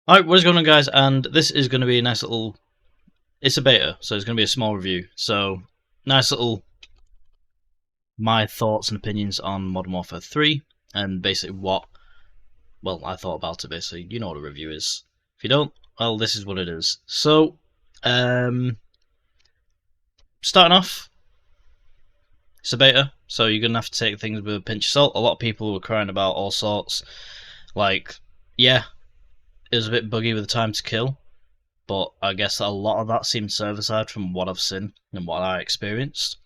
Alright, what is going on, guys? And this is going to be a nice little... It's a beta, so it's going to be a small review. So, nice little... my thoughts and opinions on Modern Warfare 3, and basically what... well, I thought about it, basically. You know what a review is. If you don't, well, this is what it is. So, starting off, it's a beta, so you're going to have to take things with a pinch of salt. A lot of people were crying about all sorts. Like, yeah, it was a bit buggy with the time to kill, but I guess a lot of that seemed server-side from what I've seen and what I experienced.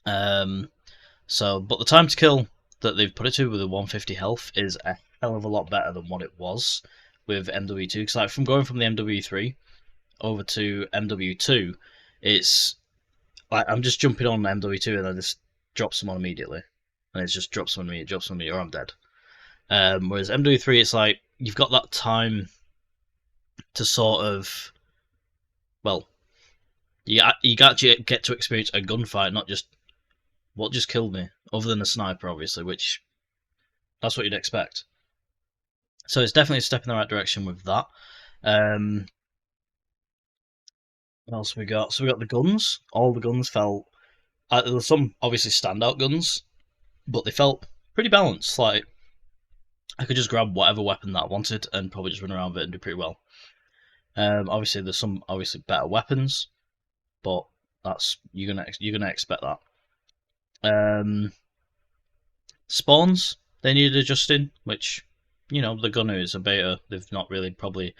But the time to kill that they've put it to with a 150 health is a hell of a lot better than what it was with MW2. Because like from going from the MW3 over to MW2, it's like I'm just jumping on MW2 and I just drop someone immediately, and it's just drop someone immediately, or I'm dead. Whereas MW3, it's like you've got that time to sort of, well, you actually get to experience a gunfight, not just what just killed me, other than a sniper, obviously, which that's what you'd expect. So it's definitely a step in the right direction with that. What else we got? So we got the guns. All the guns felt... there were some obviously standout guns, but they felt pretty balanced. Like, I could just grab whatever weapon that I wanted and probably just run around with it and do pretty well. Obviously, there's some obviously better weapons, but that's you're gonna expect that. Spawns, they needed adjusting, which, you know, the gunner is a beta. They've not really probably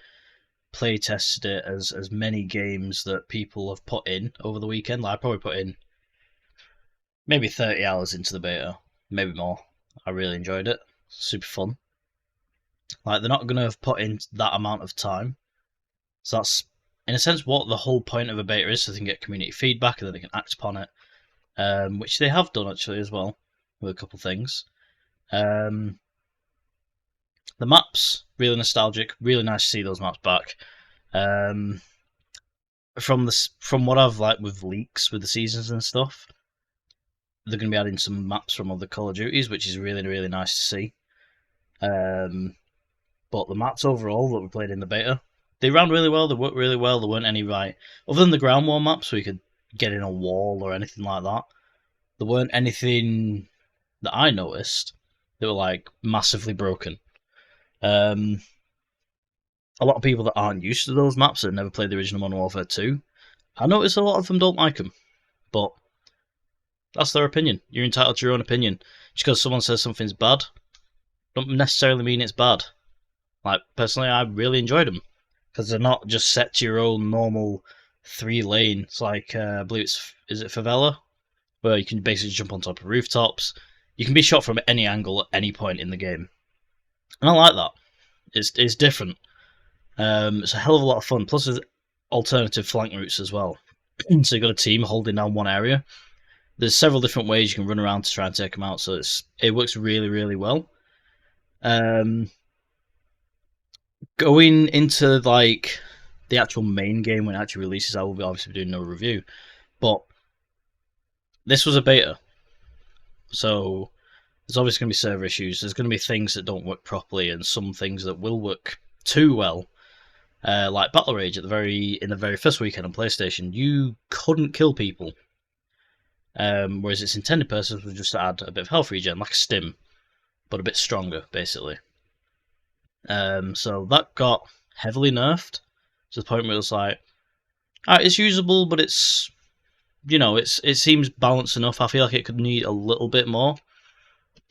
play tested it as many games that people have put in over the weekend. Like, I probably put in maybe 30 hours into the beta, maybe more. I really enjoyed it. Super fun. Like, they're not going to have put in that amount of time. So that's, in a sense, what the whole point of a beta is, so they can get community feedback and then they can act upon it. Which they have done, actually, as well, with a couple things. The maps, really nostalgic, really nice to see those maps back. From what I've liked with leaks with the seasons and stuff, they're going to be adding some maps from other Call of Duties, which is really, really nice to see. But the maps overall that we played in the beta, they ran really well, they worked really well, there weren't any, right, other than the ground war maps where you could get in a wall or anything like that, there weren't anything that I noticed that were like massively broken. A lot of people that aren't used to those maps that never played the original Modern Warfare 2, I noticed a lot of them don't like them, but that's their opinion. You're entitled to your own opinion. Just because someone says something's bad, don't necessarily mean it's bad. Like, personally, I really enjoyed them, because they're not just set to your own normal 3-lane. It's like, I believe is it Favela? Where you can basically jump on top of rooftops. You can be shot from any angle at any point in the game. And I like that. It's different. It's a hell of a lot of fun. Plus, there's alternative flank routes as well. So you've got a team holding down one area. There's several different ways you can run around to try and take them out. So it works really, really well. Going into like the actual main game when it actually releases, I will be obviously doing no review. But this was a beta, so there's obviously going to be server issues. There's going to be things that don't work properly, and some things that will work too well. Like Battle Rage in the very first weekend on PlayStation, you couldn't kill people. Whereas its intended purpose was just to add a bit of health regen, like a stim, but a bit stronger, basically. So that got heavily nerfed to the point where it was like, alright, it's usable, but it's, you know, it seems balanced enough. I feel like it could need a little bit more.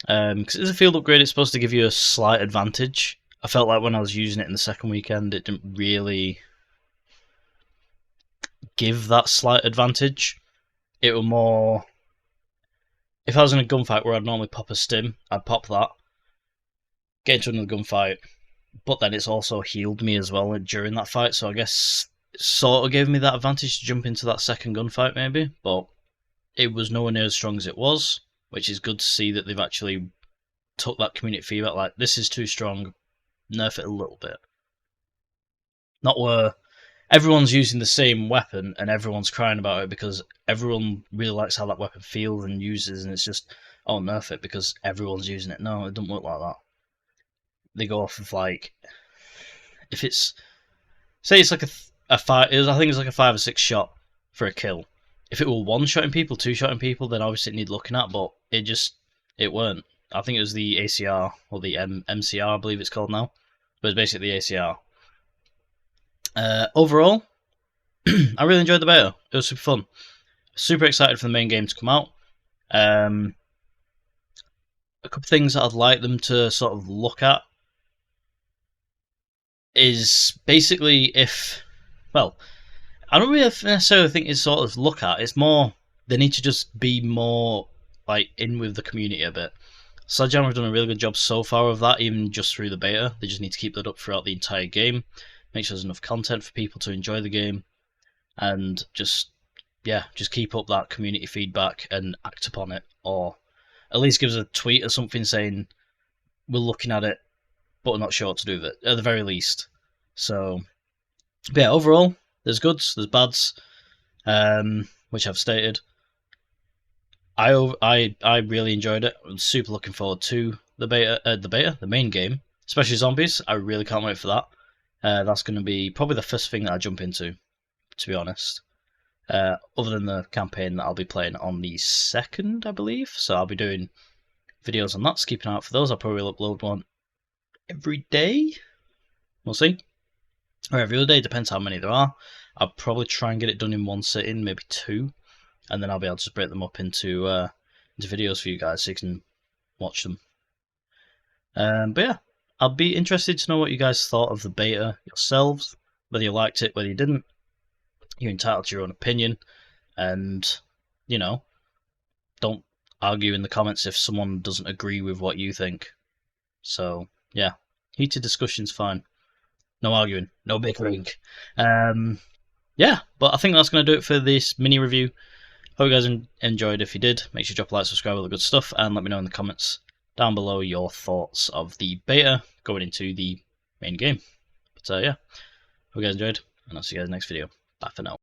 Because it's a field upgrade, it's supposed to give you a slight advantage. I felt like when I was using it in the second weekend, it didn't really give that slight advantage. It was more, if I was in a gunfight where I'd normally pop a stim, I'd pop that, get into another gunfight, but then it's also healed me as well during that fight, so I guess it sort of gave me that advantage to jump into that second gunfight maybe, but it was nowhere near as strong as it was, which is good to see that they've actually took that community feedback, like, this is too strong, nerf it a little bit. Not where everyone's using the same weapon and everyone's crying about it because everyone really likes how that weapon feels and uses, and it's just, oh, nerf it because everyone's using it. No, it doesn't work like that. they go off of like, if it's, say it's like a five, I think it's like a 5 or 6 shot for a kill. If it were one shotting people, two shotting people, then obviously it need looking at, but it weren't. I think it was the ACR or the MCR, I believe it's called now, but it's basically the ACR. Overall, I really enjoyed the beta. It was super fun. Super excited for the main game to come out. A couple of things that I'd like them to sort of look at is basically if, well, I don't really necessarily think it's sort of look at. It's more they need to just be more like in with the community a bit. Sledgehammer have done a really good job so far of that, even just through the beta. They just need to keep that up throughout the entire game. Make sure there's enough content for people to enjoy the game, and just keep up that community feedback and act upon it, or at least give us a tweet or something saying we're looking at it, but we're not sure what to do with it, at the very least. So, yeah, overall, there's goods, there's bads, which I've stated. I really enjoyed it. I'm super looking forward to the main game, especially zombies. I really can't wait for that. That's going to be probably the first thing that I jump into, to be honest. Other than the campaign that I'll be playing on the 2nd, I believe. So I'll be doing videos on that, so keep an eye out for those. I'll probably upload one every day. We'll see. Or every other day, depends how many there are. I'll probably try and get it done in one sitting, maybe 2. And then I'll be able to break them up into videos for you guys so you can watch them. But yeah, I'll be interested to know what you guys thought of the beta yourselves, whether you liked it, whether you didn't. You're entitled to your own opinion, and, you know, don't argue in the comments if someone doesn't agree with what you think. So, yeah, heated discussion's fine. No arguing, no bickering. Yeah, but I think that's going to do it for this mini review. Hope you guys enjoyed. If you did, make sure you drop a like, subscribe, all the good stuff, and let me know in the comments down below your thoughts of the beta going into the main game. But yeah, hope you guys enjoyed, and I'll see you guys in the next video. Bye for now.